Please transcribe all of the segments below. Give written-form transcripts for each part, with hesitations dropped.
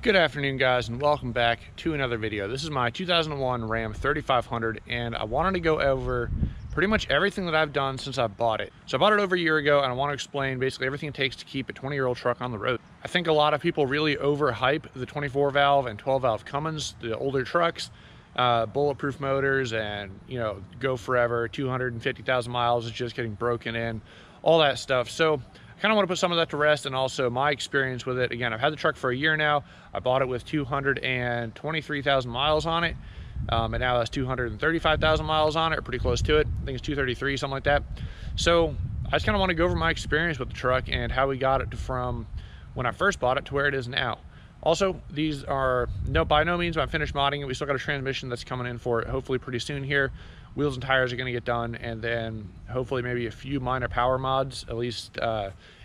Good afternoon, guys, and welcome back to another video. This is my 2001 Ram 3500, and I wanted to go over pretty much everything that I've done since I bought it. So I bought it over a year ago, and I want to explain basically everything it takes to keep a 20-year-old truck on the road. I think a lot of people really overhype the 24-valve and 12-valve Cummins, the older trucks, bulletproof motors, and go forever, 250,000 miles is just getting broken in, all that stuff. So I kind of want to put some of that to rest, and also my experience with it. Again, I've had the truck for a year now. I bought it with 223,000 miles on it, and now that's 235,000 miles on it, or pretty close to it. I think it's 233, something like that. So I just kind of want to go over my experience with the truck and how we got it from when I first bought it to where it is now. Also, these are by no means I'm finished modding it. We still got a transmission that's coming in for it hopefully pretty soon here. Wheels and tires are going to get done, and then hopefully maybe a few minor power mods, at least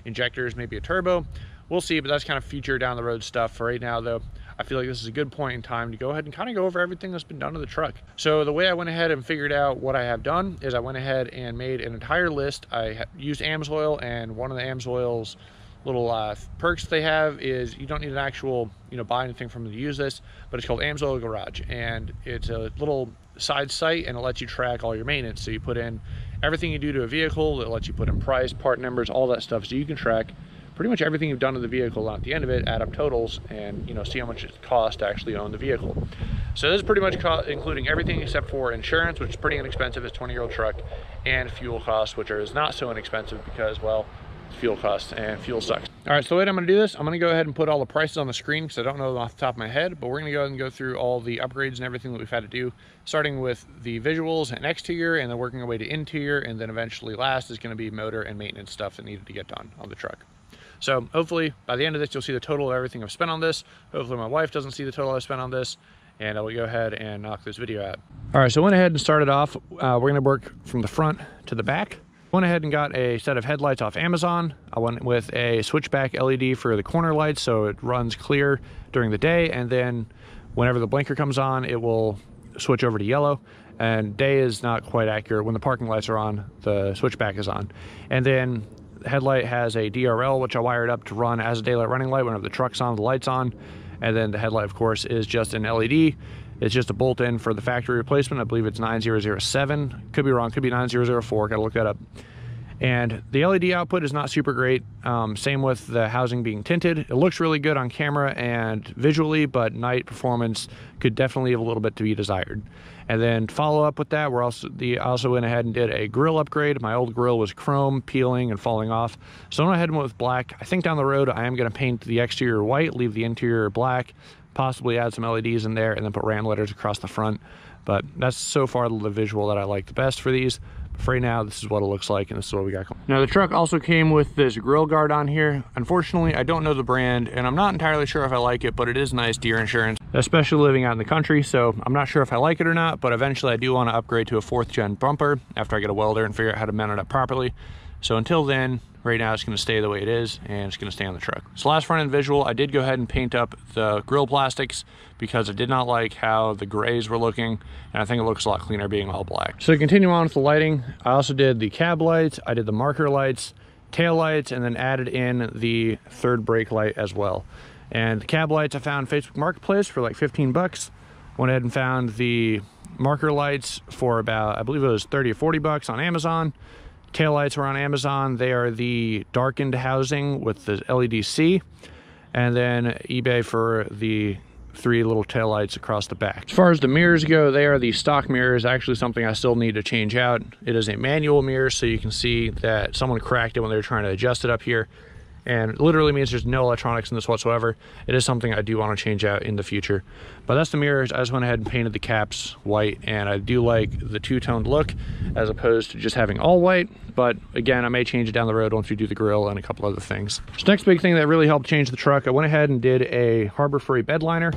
injectors, maybe a turbo. We'll see, but that's kind of future down the road stuff. For right now though, I feel like this is a good point in time to go ahead and kind of go over everything that's been done to the truck. So the way I went ahead and figured out what I have done is I went ahead and made an entire list. I used AMSOIL, and one of the AMSOIL's little perks they have is you don't need an actual buy anything from them to use this, but it's called AMSOIL Garage, and it's a little side site, and it lets you track all your maintenance. So you put in everything you do to a vehicle. It lets you put in price, part numbers, all that stuff, so you can track pretty much everything you've done to the vehicle, and at the end of it add up totals and see how much it costs to actually own the vehicle. So this is pretty much including everything except for insurance, which is pretty inexpensive. It's a 20-year-old truck, and fuel costs, which is not so inexpensive because, well, fuel costs and fuel sucks. All right, so the way I'm going to do this, I'm going to go ahead and put all the prices on the screen because I don't know them off the top of my head, but we're going to go ahead and go through all the upgrades and everything that we've had to do, starting with the visuals and exterior, and then working our way to interior, and then eventually last is going to be motor and maintenance stuff that needed to get done on the truck. So hopefully by the end of this, you'll see the total of everything I've spent on this. Hopefully my wife doesn't see the total I've spent on this, and I will go ahead and knock this video out. All right, so I went ahead and started off. We're going to work from the front to the back. Went ahead and got a set of headlights off Amazon. I went with a switchback LED for the corner lights, so it runs clear during the day, and then whenever the blinker comes on, it will switch over to yellow. And day is not quite accurate. When the parking lights are on, the switchback is on. And then the headlight has a DRL, which I wired up to run as a daylight running light whenever the truck's on, the light's on. And then the headlight, of course, is just an LED. It's just a bolt-in for the factory replacement. I believe it's 9007. Could be wrong, could be 9004. Gotta look that up. And the LED output is not super great. Same with the housing being tinted. It looks really good on camera and visually, but night performance could definitely have a little bit to be desired. And then follow up with that, I also went ahead and did a grill upgrade. My old grill was chrome, peeling and falling off. So I went ahead and went with black. I think down the road, I am gonna paint the exterior white, leave the interior black, possibly add some LEDs in there, and then put ram letters across the front. But that's so far the visual that I like the best for these. For right now, this is what it looks like, and this is what we got going. Now the truck also came with this Grille Guard on here. Unfortunately, I don't know the brand, and I'm not entirely sure if I like it, but it is nice deer insurance, especially living out in the country. So I'm not sure if I like it or not, but eventually I do want to upgrade to a 4th gen bumper after I get a welder and figure out how to mount it up properly. So until then, right now it's going to stay the way it is, and it's going to stay on the truck. So last front end visual, I did go ahead and paint up the grill plastics because I did not like how the grays were looking, and I think it looks a lot cleaner being all black. So to continue on with the lighting, I also did the cab lights, I did the marker lights, tail lights, and then added in the third brake light as well. And the cab lights I found Facebook Marketplace for like 15 bucks. Went ahead and found the marker lights for about, I believe it was 30 or 40 bucks on Amazon. Tail lights were on Amazon. They are the darkened housing with the LED-C, and then eBay for the 3 little tail lights across the back. As far as the mirrors go, they are the stock mirrors. Actually something I still need to change out. It is a manual mirror, so you can see that someone cracked it when they were trying to adjust it up here. And it literally means there's no electronics in this whatsoever. It is something I do want to change out in the future. But that's the mirrors. I just went ahead and painted the caps white, and I do like the two-toned look as opposed to just having all white. But again, I may change it down the road once we do the grill and a couple other things. So next big thing that really helped change the truck, I went ahead and did a Harbor Freight bed liner.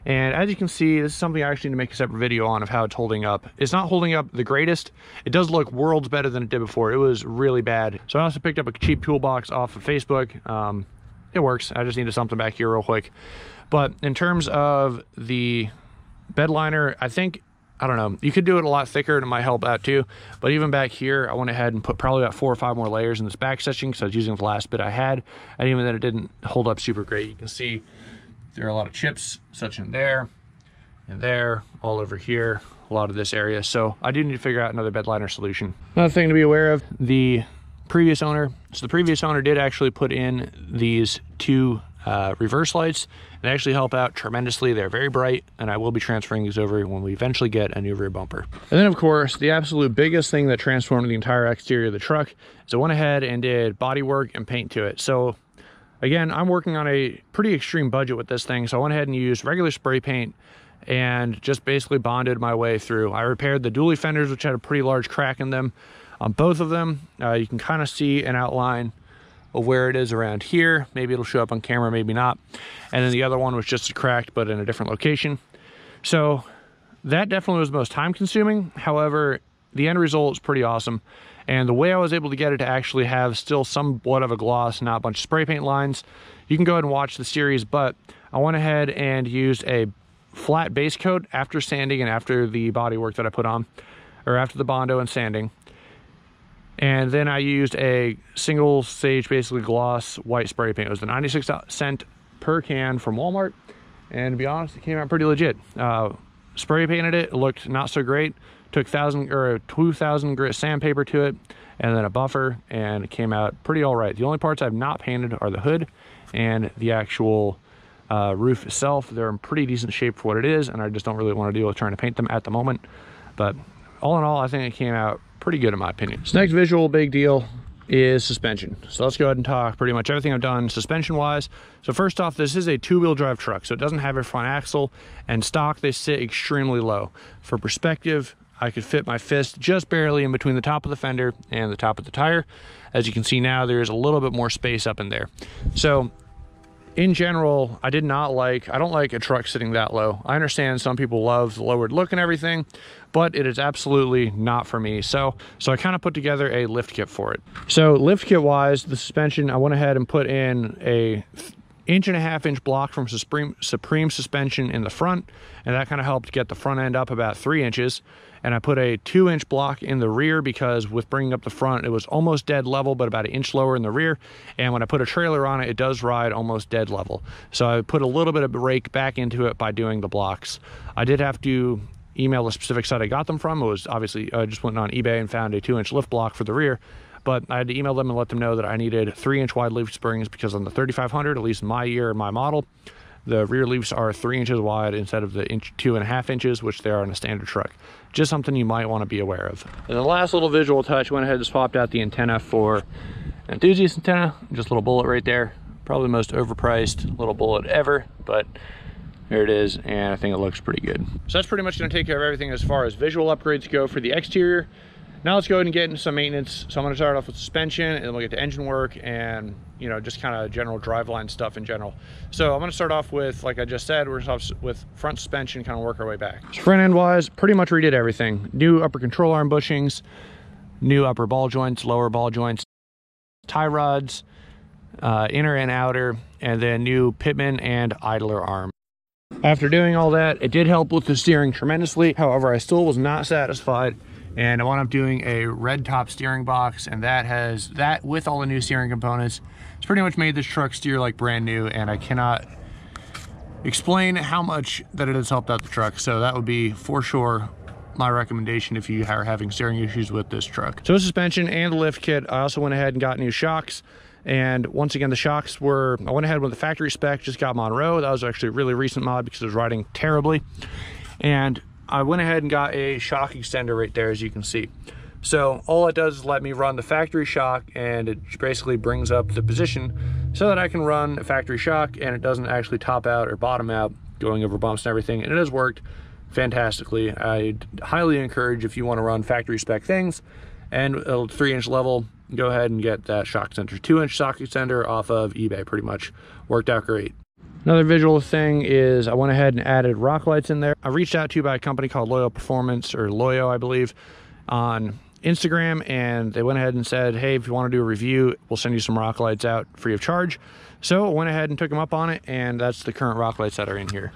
And as you can see, this is something I actually need to make a separate video on of how it's holding up. It's not holding up the greatest. It does look worlds better than it did before. It was really bad. So I also picked up a cheap toolbox off of Facebook. It works. I just needed something back here real quick. But in terms of the bed liner, I think, I don't know, you could do it a lot thicker and it might help out too. But even back here, I went ahead and put probably about 4 or 5 more layers in this back section because I was using the last bit I had. And even then it didn't hold up super great. You can see There are a lot of chips, such in there and there, all over here, a lot of this area. So I do need to figure out another bed liner solution. Another thing to be aware of, the previous owner. So the previous owner did actually put in these two reverse lights. They actually help out tremendously. They're very bright, and I will be transferring these over when we eventually get a new rear bumper. And then of course, the absolute biggest thing that transformed the entire exterior of the truck is I went ahead and did body work and paint to it. So again, I'm working on a pretty extreme budget with this thing. So I went ahead and used regular spray paint and just basically bonded my way through. I repaired the dually fenders, which had a pretty large crack in them. On both of them, you can kind of see an outline of where it is around here. Maybe it'll show up on camera, maybe not. And then the other one was just cracked, but in a different location. So that definitely was the most time consuming. However, the end result is pretty awesome. And the way I was able to get it to actually have still somewhat of a gloss, not a bunch of spray paint lines, you can go ahead and watch the series, but I went ahead and used a flat base coat after sanding and after the body work that I put on, or after the Bondo and sanding. And then I used a single stage, basically gloss white spray paint. It was the 96-cent per can from Walmart. And to be honest, it came out pretty legit. Spray painted it, it looked not so great. Took 2,000 grit sandpaper to it, and then a buffer, and it came out pretty all right. The only parts I've not painted are the hood and the actual roof itself. They're in pretty decent shape for what it is, and I just don't really want to deal with trying to paint them at the moment. But all in all, I think it came out pretty good in my opinion. This next visual big deal is suspension. So let's go ahead and talk pretty much everything I've done suspension wise. So first off, this is a two-wheel drive truck, so it doesn't have a front axle, and stock they sit extremely low. For perspective, I could fit my fist just barely in between the top of the fender and the top of the tire. As you can see now, there's a little bit more space up in there. So in general, I don't like a truck sitting that low. I understand some people love the lowered look and everything, but it is absolutely not for me. So I kind of put together a lift kit for it. So lift kit wise, the suspension, I went ahead and put in a 1.5 inch block from Supreme Suspension in the front, and that kind of helped get the front end up about 3 inches. And I put a 2-inch block in the rear because with bringing up the front, it was almost dead level, but about 1 inch lower in the rear. And when I put a trailer on it, it does ride almost dead level. So I put a little bit of brake back into it by doing the blocks. I did have to email the specific site I got them from. It was obviously, I just went on eBay and found a 2-inch lift block for the rear. But I had to email them and let them know that I needed 3-inch wide leaf springs because on the 3500, at least in my year, my model, the rear leaves are 3 inches wide instead of the 2.5 inches, which they are in a standard truck. Just something you might want to be aware of. And the last little visual touch, went ahead and swapped out the antenna for an enthusiast antenna. Just a little bullet right there. Probably the most overpriced little bullet ever, but there it is, and I think it looks pretty good. So that's pretty much going to take care of everything as far as visual upgrades go for the exterior. Now let's go ahead and get into some maintenance. So I'm going to start off with suspension, and then we'll get to engine work and, you know, just kind of general driveline stuff in general. So I'm going to start off with, like I just said, we're going to start with front suspension, kind of work our way back. So front end wise, pretty much redid everything. New upper control arm bushings, new upper ball joints, lower ball joints, tie rods, inner and outer, and then new pitman and idler arm. After doing all that, it did help with the steering tremendously. However, I still was not satisfied, and I wound up doing a red top steering box, and that with all the new steering components, it's pretty much made this truck steer like brand new, and I cannot explain how much that it has helped out the truck. So that would be for sure my recommendation if you are having steering issues with this truck. So suspension and the lift kit, I also went ahead and got new shocks. And once again, the shocks were, I went ahead with the factory spec, just got Monroe. That was actually a really recent mod because it was riding terribly. And I went ahead and got a shock extender right there, as you can see. So all it does is let me run the factory shock, and it basically brings up the position so that I can run a factory shock and it doesn't actually top out or bottom out going over bumps and everything. And it has worked fantastically. I highly encourage, if you want to run factory spec things and a 3-inch level, go ahead and get that shock extender. 2-inch shock extender off of eBay, pretty much worked out great. Another visual thing is I went ahead and added rock lights in there. I reached out to by a company called Loyo Performance, or Loyo, I believe, on Instagram, and they went ahead and said, hey, if you want to do a review, we'll send you some rock lights out free of charge. So I went ahead and took them up on it, and that's the current rock lights that are in here.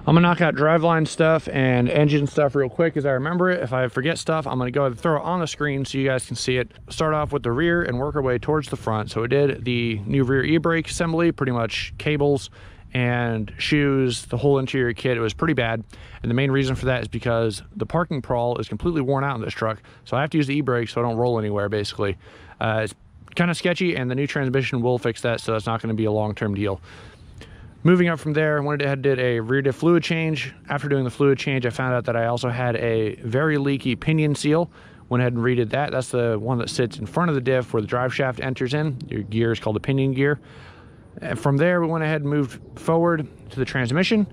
I'm gonna knock out driveline stuff and engine stuff real quick as I remember it. If I forget stuff, I'm gonna go ahead and throw it on the screen so you guys can see it. Start off with the rear and work our way towards the front. So we did the new rear e-brake assembly, pretty much cables and shoes, the whole interior kit. It was pretty bad. And the main reason for that is because the parking prol is completely worn out in this truck. So I have to use the e-brake so I don't roll anywhere, basically. It's kind of sketchy, and the new transmission will fix that, so that's not gonna be a long-term deal. Moving up from there, I went ahead and did a rear diff fluid change. After doing the fluid change, I found out that I also had a very leaky pinion seal. Went ahead and redid that. That's the one that sits in front of the diff where the drive shaft enters in. Your gear is called the pinion gear. And from there, we went ahead and moved forward to the transmission.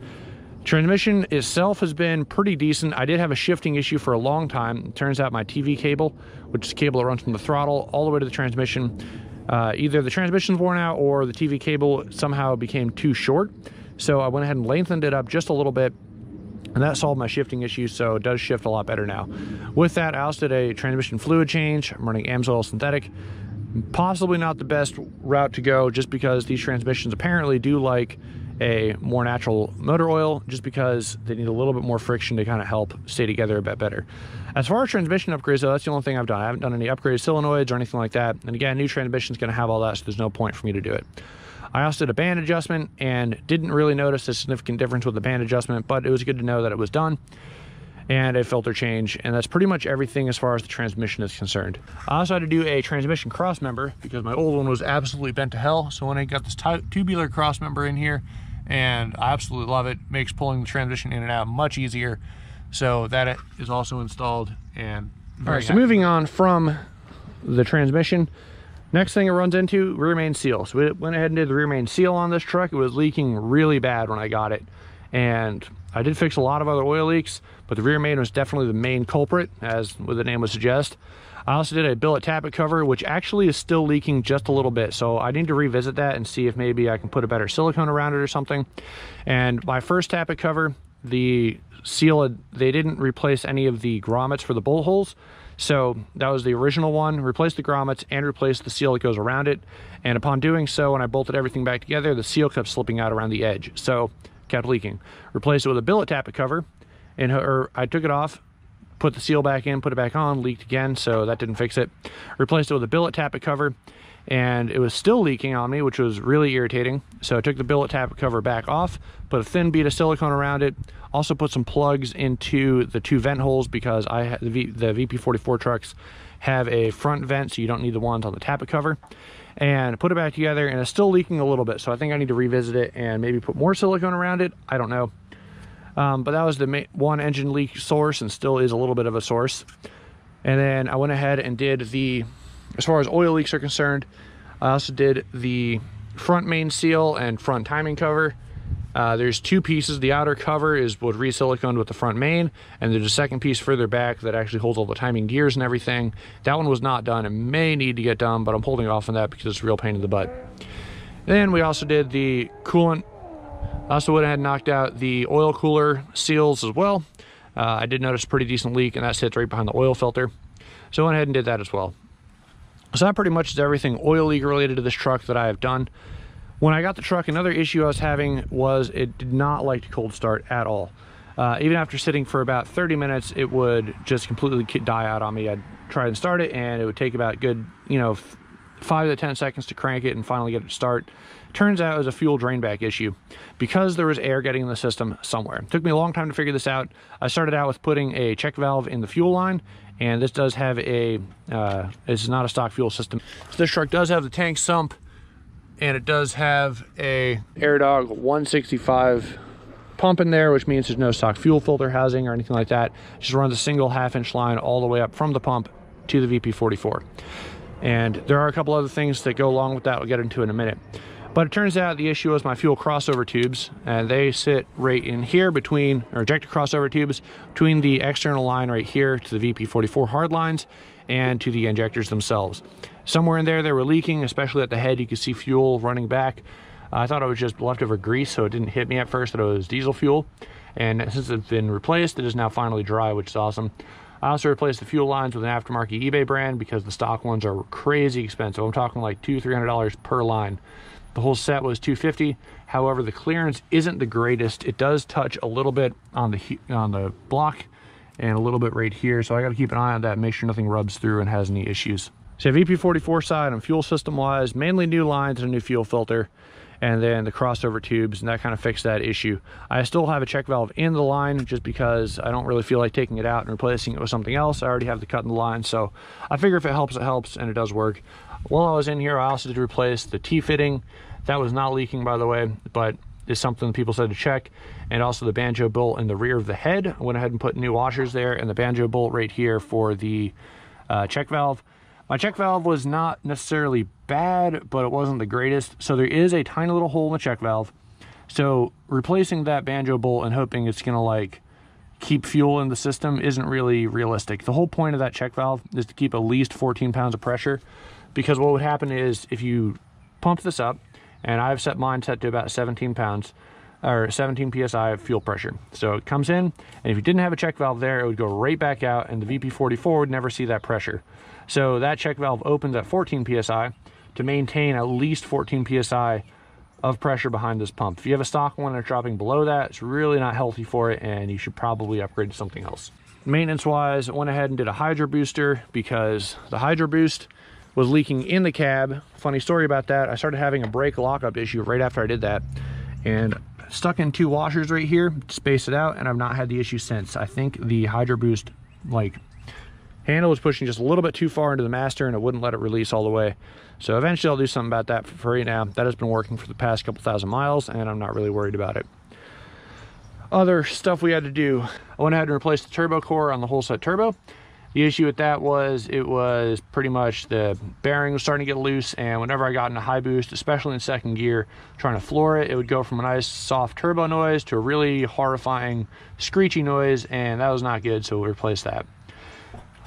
Transmission itself has been pretty decent. I did have a shifting issue for a long time. It turns out my TV cable, which is the cable that runs from the throttle all the way to the transmission, either the transmission's worn out or the TV cable somehow became too short. So I went ahead and lengthened it up just a little bit, and that solved my shifting issue, so it does shift a lot better now. With that, I also did a transmission fluid change. I'm running AMSOIL synthetic. Possibly not the best route to go, just because these transmissions apparently do like a more natural motor oil, just because they need a little bit more friction to kind of help stay together a bit better. As far as transmission upgrades though, that's the only thing I've done. I haven't done any upgraded solenoids or anything like that. And again, new transmission is going to have all that, so there's no point for me to do it. I also did a band adjustment and didn't really notice a significant difference with the band adjustment, but it was good to know that it was done. And a filter change, and that's pretty much everything as far as the transmission is concerned. I also had to do a transmission cross member because my old one was absolutely bent to hell. So when I got this tubular cross member in here, and I absolutely love it, makes pulling the transmission in and out much easier. So that is also installed. And all right, so moving on from the transmission, next thing it runs into, rear main seal. So we went ahead and did the rear main seal on this truck. It was leaking really bad when I got it, and I did fix a lot of other oil leaks, but the rear main was definitely the main culprit, as the name would suggest. I also did a billet tappet cover, which actually is still leaking just a little bit, so I need to revisit that and see if maybe I can put a better silicone around it or something. And my first tappet cover, the seal, they didn't replace any of the grommets for the bolt holes, so that was the original one. Replaced the grommets and replaced the seal that goes around it, and upon doing so, when I bolted everything back together, the seal kept slipping out around the edge, so kept leaking. Replaced it with a billet tappet cover, and I took it off, put the seal back in, put it back on, leaked again, so that didn't fix it. Replaced it with a billet tappet cover, and it was still leaking on me, which was really irritating. So I took the billet tappet cover back off, put a thin bead of silicone around it, also put some plugs into the two vent holes because the VP44 trucks have a front vent, so you don't need the ones on the tappet cover. And put it back together, and it's still leaking a little bit, so I think I need to revisit it and maybe put more silicone around it. I don't know. But that was the one engine leak source, and still is a little bit of a source. And then I went ahead and did as far as oil leaks are concerned, I also did the front main seal and front timing cover. There's two pieces. The outer cover is what re-siliconed with the front main, and there's a second piece further back that actually holds all the timing gears and everything. That one was not done. It may need to get done, but I'm holding off on that because it's a real pain in the butt. Then we also did the coolant. I also went ahead and knocked out the oil cooler seals as well. I did notice a pretty decent leak, and that sits right behind the oil filter. So I went ahead and did that as well. So that pretty much is everything oil leak related to this truck that I have done. When I got the truck, another issue I was having was it did not like to cold start at all. Even after sitting for about 30 minutes, it would just completely die out on me. I'd try and start it, and it would take about good, 5 to 10 seconds to crank it and finally get it to start. Turns out it was a fuel drain back issue because there was air getting in the system somewhere. It took me a long time to figure this out. I started out with putting a check valve in the fuel line, and this does have this is not a stock fuel system. So this truck does have the tank sump, and it does have a AirDog 165 pump in there, which means there's no stock fuel filter housing or anything like that. It just runs a single 1/2-inch line all the way up from the pump to the VP44. And there are a couple other things that go along with that we'll get into in a minute. But it turns out the issue was my fuel crossover tubes, and they sit right in here between, or ejector crossover tubes, between the external line right here to the VP44 hard lines and to the injectors themselves. Somewhere in there they were leaking, especially at the head. You could see fuel running back. I thought it was just leftover grease, so it didn't hit me at first that it was diesel fuel. And since it's been replaced, it is now finally dry, which is awesome. I also replaced the fuel lines with an aftermarket eBay brand because the stock ones are crazy expensive. I'm talking like $200–300 per line. The whole set was $250. However, the clearance isn't the greatest. It does touch a little bit on the block and a little bit right here. So I got to keep an eye on that, make sure nothing rubs through and has any issues. So VP44 side and fuel system wise, mainly new lines and a new fuel filter, and then the crossover tubes, and that kind of fixed that issue. I still have a check valve in the line just because I don't really feel like taking it out and replacing it with something else. I already have the cut in the line, so I figure if it helps, and it does work. While I was in here, I also did replace the T-fitting. That was not leaking, by the way, but is something people said to check. And also the banjo bolt in the rear of the head. I went ahead and put new washers there, and the banjo bolt right here for the check valve. My check valve was not necessarily bad, but it wasn't the greatest. So there is a tiny little hole in the check valve. So replacing that banjo bolt and hoping it's gonna like keep fuel in the system isn't really realistic. The whole point of that check valve is to keep at least 14 pounds of pressure, because what would happen is if you pump this up, and I've set mine to about 17 pounds, or 17 psi of fuel pressure. So it comes in, and if you didn't have a check valve there, it would go right back out, and the VP44 would never see that pressure. So that check valve opens at 14 psi to maintain at least 14 psi of pressure behind this pump. If you have a stock one that's dropping below that, it's really not healthy for it, and you should probably upgrade to something else. Maintenance wise, I went ahead and did a hydro booster because the hydro boost was leaking in the cab. Funny story about that, I started having a brake lockup issue right after I did that, and stuck in 2 washers right here, spaced it out, and I've not had the issue since. I think the hydro boost like handle was pushing just a little bit too far into the master, and it wouldn't let it release all the way. So eventually I'll do something about that. For right now, that has been working for the past couple thousand miles, and I'm not really worried about it. Other stuff we had to do, I went ahead and replaced the turbo core on the whole set turbo. The issue with that was it was pretty much the bearing was starting to get loose, and whenever I got in a high boost, especially in second gear, trying to floor it, it would go from a nice soft turbo noise to a really horrifying screechy noise, and that was not good, so we replaced that.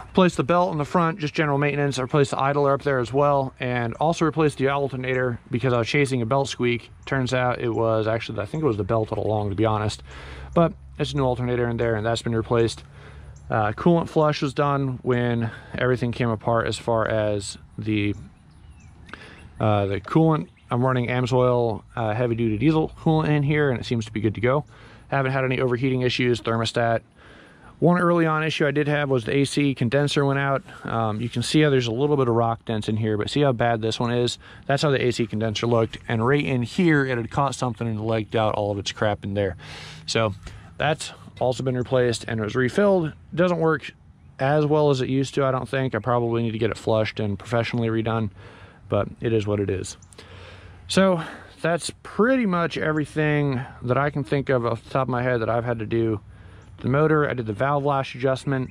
Replaced the belt in the front, just general maintenance. I replaced the idler up there as well, and also replaced the alternator because I was chasing a belt squeak. Turns out it was actually, I think it was the belt all along, to be honest, but it's a new alternator in there, and that's been replaced. Coolant flush was done when everything came apart as far as the coolant. I'm running AMSOIL heavy duty diesel coolant in here, and it seems to be good to go. Haven't had any overheating issues, thermostat. One early on issue I did have was the AC condenser went out. You can see how there's a little bit of rock dents in here, but see how bad this one is? That's how the AC condenser looked, and right in here it had caught something and leaked out all of its crap in there. So that's also been replaced, and it was refilled. It doesn't work as well as it used to, I don't think. I probably need to get it flushed and professionally redone, but it is what it is. So that's pretty much everything that I can think of off the top of my head that I've had to do. The motor, I did the valve lash adjustment.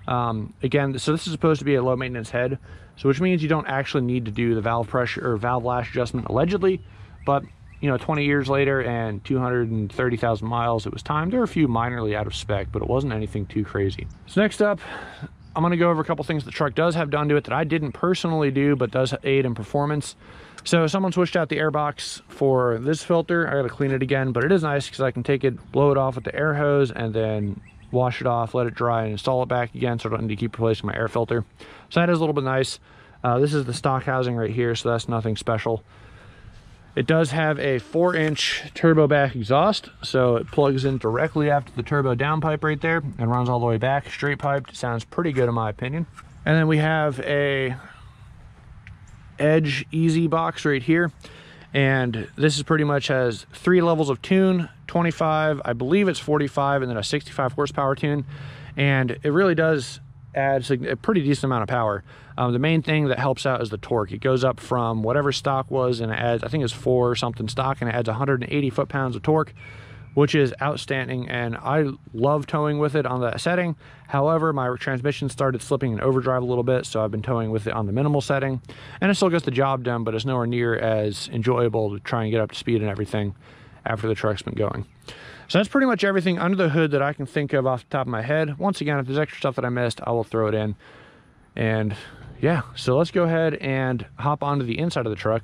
Again, so this is supposed to be a low maintenance head, so which means you don't actually need to do the valve pressure or valve lash adjustment allegedly, but you know, 20 years later and 230,000 miles, it was time. There were a few minorly out of spec, but it wasn't anything too crazy. So next up, I'm gonna go over a couple things the truck does have done to it that I didn't personally do, but does aid in performance. So someone switched out the air box for this filter. I gotta clean it again, but it is nice because I can take it, blow it off with the air hose, and then wash it off, let it dry, and install it back again, so I don't need to keep replacing my air filter. So that is a little bit nice. This is the stock housing right here, so that's nothing special. It does have a 4-inch turbo back exhaust, so it plugs in directly after the turbo downpipe right there and runs all the way back, straight piped. It sounds pretty good in my opinion. And then we have a Edge Easy box right here, and this is pretty much has 3 levels of tune, 25, I believe it's 45, and then a 65 horsepower tune, and it really does add a pretty decent amount of power. The main thing that helps out is the torque. It goes up from whatever stock was, and it adds, I think it's 4 or something stock, and it adds 180 foot-pounds of torque, which is outstanding, and I love towing with it on that setting. However, my transmission started slipping in overdrive a little bit, so I've been towing with it on the minimal setting, and it still gets the job done, but it's nowhere near as enjoyable to try and get up to speed and everything after the truck's been going. So that's pretty much everything under the hood that I can think of off the top of my head. Once again, if there's extra stuff that I missed, I will throw it in. And yeah, so let's go ahead and hop onto the inside of the truck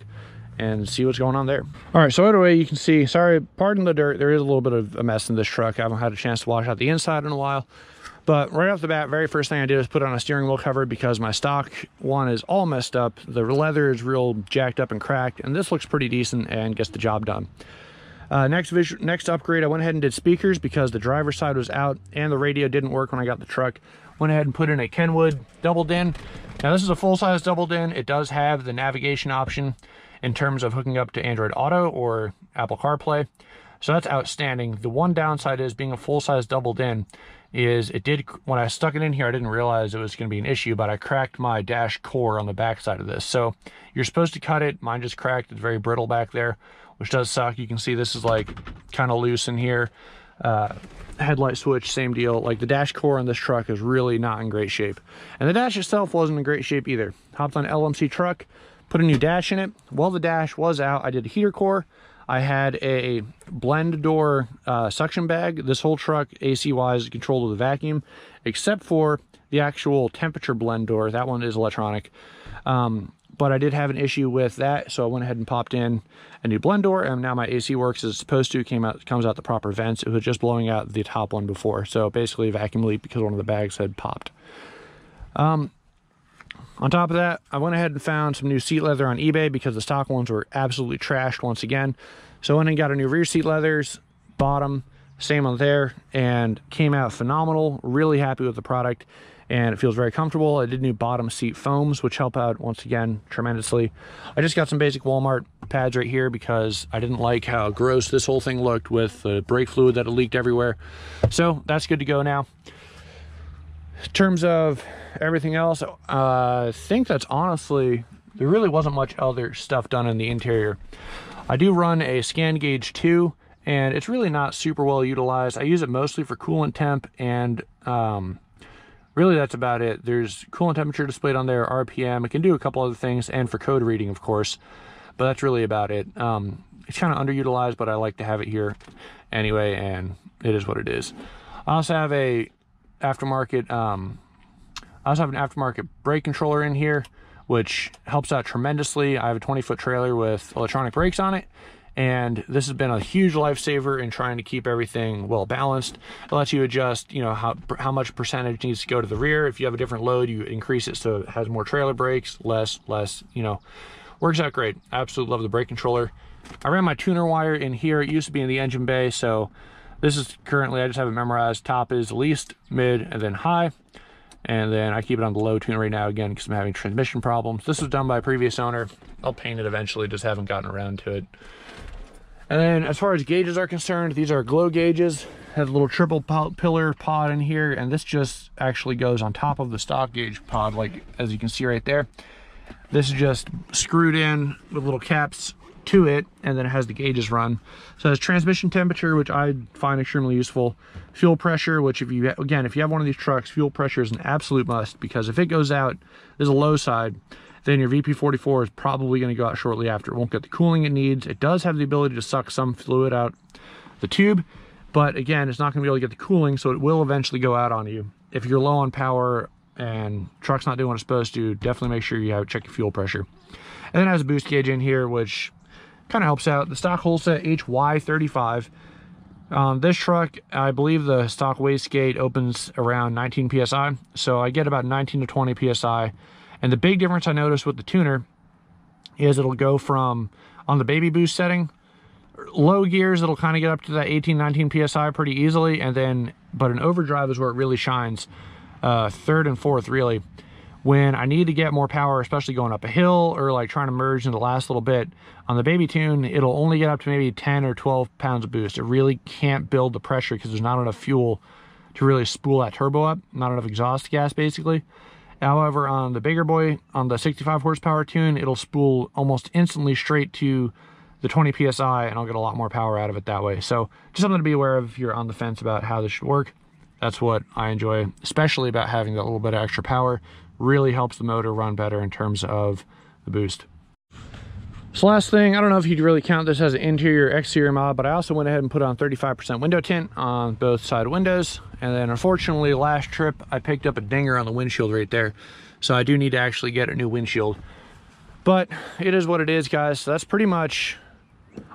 and see what's going on there. All right, so right away you can see, sorry, pardon the dirt, there is a little bit of a mess in this truck. I haven't had a chance to wash out the inside in a while. But right off the bat, very first thing I did is put on a steering wheel cover because my stock one is all messed up. The leather is real jacked up and cracked, and this looks pretty decent and gets the job done. Next upgrade, I went ahead and did speakers because the driver's side was out and the radio didn't work when I got the truck. Went ahead and put in a Kenwood double din. Now this is a full-size double din. It does have the navigation option in terms of hooking up to Android Auto or Apple CarPlay. So that's outstanding. The one downside is being a full-size double din is when I stuck it in here, I didn't realize it was going to be an issue, but I cracked my dash core on the back side of this. So you're supposed to cut it. Mine just cracked. It's very brittle back there, which does suck. You can see this is like kind of loose in here. Headlight switch, same deal. Like the dash core on this truck is really not in great shape. And the dash itself wasn't in great shape either. Hopped on LMC truck, put a new dash in it. While the dash was out, I did a heater core. I had a blend door suction bag. This whole truck, AC-wise, is controlled with a vacuum, except for the actual temperature blend door. That one is electronic. But I did have an issue with that, so I went ahead and popped in a new blend door, and now my AC works as it's supposed to. Comes out the proper vents. It was just blowing out the top one before, so basically a vacuum leak because one of the bags had popped. On top of that, I went ahead and found some new seat leather on eBay because the stock ones were absolutely trashed once again. So I went and got a new rear seat leathers, bottom, same on there, and came out phenomenal. Really happy with the product, and it feels very comfortable. I did new bottom seat foams, which help out once again tremendously. I just got some basic Walmart pads right here because I didn't like how gross this whole thing looked with the brake fluid that had leaked everywhere. So that's good to go now. In terms of everything else, I think that's honestly, there really wasn't much other stuff done in the interior. I do run a scan gauge 2, and it's really not super well utilized. I use it mostly for coolant temp, and really that's about it. There's coolant temperature displayed on there, RPM. It can do a couple other things, and for code reading, of course, but that's really about it. It's kind of underutilized, but I like to have it here anyway, and it is what it is. I also have an aftermarket brake controller in here, which helps out tremendously. I have a 20-foot trailer with electronic brakes on it, and this has been a huge lifesaver in trying to keep everything well balanced. It lets you adjust, you know, how much percentage needs to go to the rear. If you have a different load, you increase it so it has more trailer brakes, less, you know, works out great. Absolutely love the brake controller. I ran my tuner wire in here. It used to be in the engine bay, so this is currently, I just have it memorized. Top is least, mid, and then high. And then I keep it on the low tuner right now, again, because I'm having transmission problems. This was done by a previous owner. I'll paint it eventually, just haven't gotten around to it. And then as far as gauges are concerned, these are glow gauges. Has a little triple pillar pod in here, and this just actually goes on top of the stock gauge pod, like as you can see right there. This is just screwed in with little caps to it, and then it has the gauges run. So it has transmission temperature, which I find extremely useful. Fuel pressure, which if you have one of these trucks, fuel pressure is an absolute must, because if it goes out, there's a low side, then your VP44 is probably going to go out shortly after. It won't get the cooling it needs. It does have the ability to suck some fluid out the tube, but again, it's not going to be able to get the cooling, so it will eventually go out on you. If you're low on power and truck's not doing what it's supposed to, definitely make sure you check your fuel pressure. And then it has a boost gauge in here, which kind of helps out. The stock Holsa HY35. This truck, I believe the stock wastegate opens around 19 psi, so I get about 19 to 20 psi. And the big difference I noticed with the tuner is it'll go from, on the baby boost setting, low gears, it'll kind of get up to that 18, 19 psi pretty easily, and then, but in overdrive is where it really shines, third and fourth really. When I need to get more power, especially going up a hill or like trying to merge in the last little bit, on the baby tune, it'll only get up to maybe 10 or 12 pounds of boost. It really can't build the pressure because there's not enough fuel to really spool that turbo up, not enough exhaust gas basically. However, on the bigger boy, on the 65 horsepower tune, it'll spool almost instantly straight to the 20 psi, and I'll get a lot more power out of it that way. So just something to be aware of if you're on the fence about how this should work. That's what I enjoy, especially about having that little bit of extra power. Really helps the motor run better in terms of the boost. So last thing, I don't know if you'd really count this as an interior exterior mod, but I also went ahead and put on 35% window tint on both side windows. And then unfortunately last trip I picked up a dinger on the windshield right there, so I do need to actually get a new windshield. But it is what it is, guys. So that's pretty much,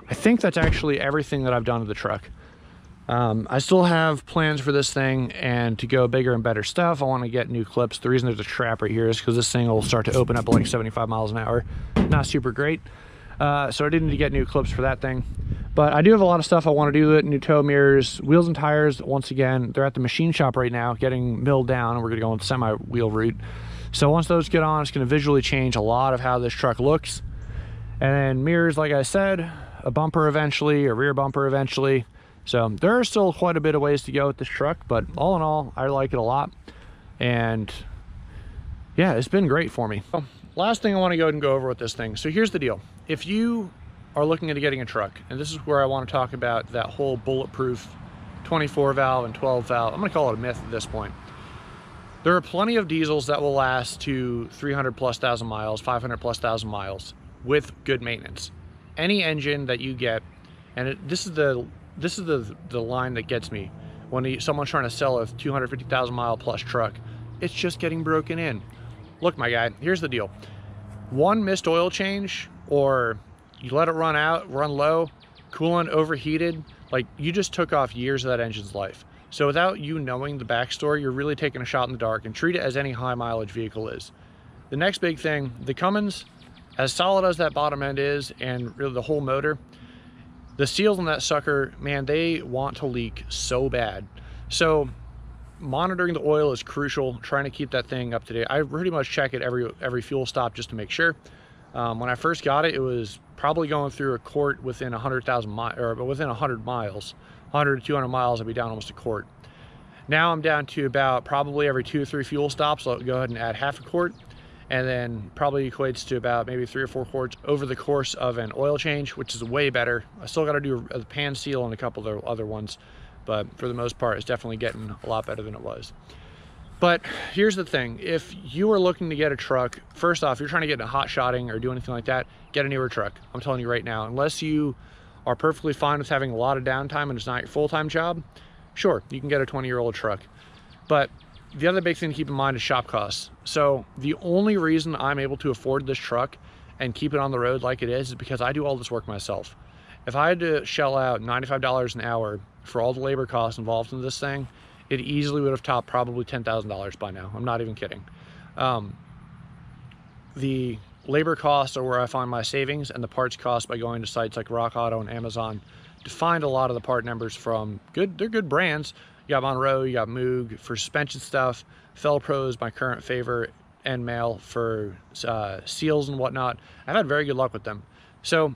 I think that's actually everything that I've done to the truck. I still have plans for this thing and to go bigger and better stuff. I want to get new clips. The reason there's a trap right here is because this thing will start to open up at like 75 miles an hour. Not super great. So I did need to get new clips for that thing. But I do have a lot of stuff I want to do with it. New tow mirrors, wheels and tires. Once again, they're at the machine shop right now getting milled down, and we're going to go on the semi-wheel route. So once those get on, it's going to visually change a lot of how this truck looks. And then mirrors, like I said, a bumper eventually, a rear bumper eventually. So there are still quite a bit of ways to go with this truck, but all in all, I like it a lot. And yeah, it's been great for me. So, last thing I want to go ahead and go over with this thing. So here's the deal. If you are looking into getting a truck, and this is where I want to talk about that whole bulletproof 24 valve and 12 valve. I'm going to call it a myth at this point. There are plenty of diesels that will last to 300,000+ miles, 500,000+ miles with good maintenance. Any engine that you get, and this is the line that gets me when someone's trying to sell a 250,000 mile plus truck. It's just getting broken in. Look, my guy, here's the deal. One missed oil change, or you let it run out, run low, coolant overheated, like you just took off years of that engine's life. So without you knowing the backstory, you're really taking a shot in the dark, and treat it as any high mileage vehicle is. The next big thing, the Cummins, as solid as that bottom end is, and really the whole motor, the seals on that sucker, man, they want to leak so bad. So monitoring the oil is crucial, trying to keep that thing up to date. I pretty much check it every fuel stop just to make sure. When I first got it, it was probably going through a quart within 100,000 miles, or within 100 miles, 100 to 200 miles, I'd be down almost a quart. Now I'm down to about probably every 2 or 3 fuel stops, I'll go ahead and add half a quart, and then probably equates to about maybe 3 or 4 quarts over the course of an oil change, which is way better. I still got to do a pan seal and a couple of other ones, but for the most part, it's definitely getting a lot better than it was. But here's the thing, if you are looking to get a truck, first off, you're trying to get into hot shotting or do anything like that, get a newer truck. I'm telling you right now, unless you are perfectly fine with having a lot of downtime and it's not your full-time job, sure, you can get a 20-year-old truck. But the other big thing to keep in mind is shop costs. So the only reason I'm able to afford this truck and keep it on the road like it is because I do all this work myself. If I had to shell out $95 an hour for all the labor costs involved in this thing, it easily would have topped probably $10,000 by now. I'm not even kidding. The labor costs are where I find my savings, and the parts cost by going to sites like Rock Auto and Amazon to find a lot of the part numbers from they're good brands. You got Monroe, you got Moog for suspension stuff. Felpro is my current favorite end mail for seals and whatnot. I've had very good luck with them. So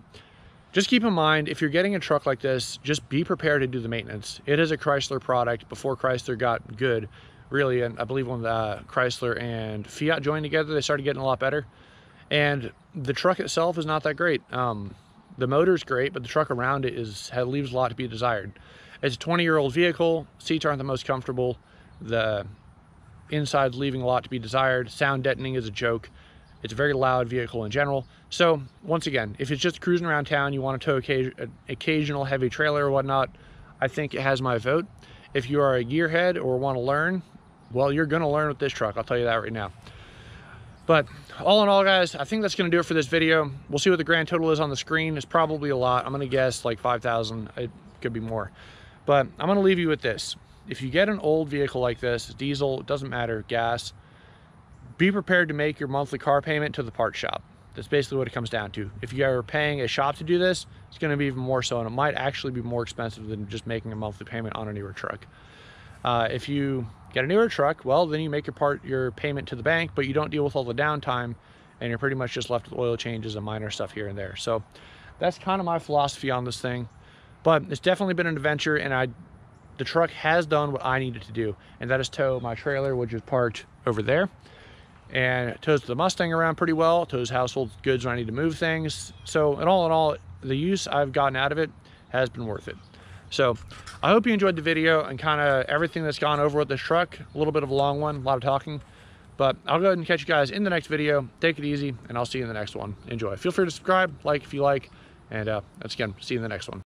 just keep in mind, if you're getting a truck like this, just be prepared to do the maintenance. It is a Chrysler product. Before Chrysler got good, really, and I believe when Chrysler and Fiat joined together, they started getting a lot better. And the truck itself is not that great. The motor's great, but the truck around it leaves a lot to be desired. It's a 20-year-old vehicle. Seats aren't the most comfortable. The inside's leaving a lot to be desired. Sound deadening is a joke. It's a very loud vehicle in general. So once again, if it's just cruising around town, you want to tow occasional heavy trailer or whatnot, I think it has my vote. If you are a gearhead or want to learn, well, you're going to learn with this truck. I'll tell you that right now. But all in all, guys, I think that's going to do it for this video. We'll see what the grand total is on the screen. It's probably a lot. I'm going to guess like 5,000. It could be more. But I'm going to leave you with this. If you get an old vehicle like this, diesel, it doesn't matter, gas, be prepared to make your monthly car payment to the parts shop. That's basically what it comes down to. If you are paying a shop to do this, it's going to be even more so, and it might actually be more expensive than just making a monthly payment on a newer truck. If you get a newer truck, well, then you make your payment to the bank, but you don't deal with all the downtime, and you're pretty much just left with oil changes and minor stuff here and there. So that's kind of my philosophy on this thing. But it's definitely been an adventure, and the truck has done what I needed to do, and that is tow my trailer, which is parked over there. And it tows the Mustang around pretty well, tows household goods when I need to move things. So in all, the use I've gotten out of it has been worth it. So I hope you enjoyed the video and kind of everything that's gone over with this truck. A little bit of a long one, a lot of talking. But I'll go ahead and catch you guys in the next video. Take it easy, and I'll see you in the next one. Enjoy. Feel free to subscribe, like if you like, and once again, see you in the next one.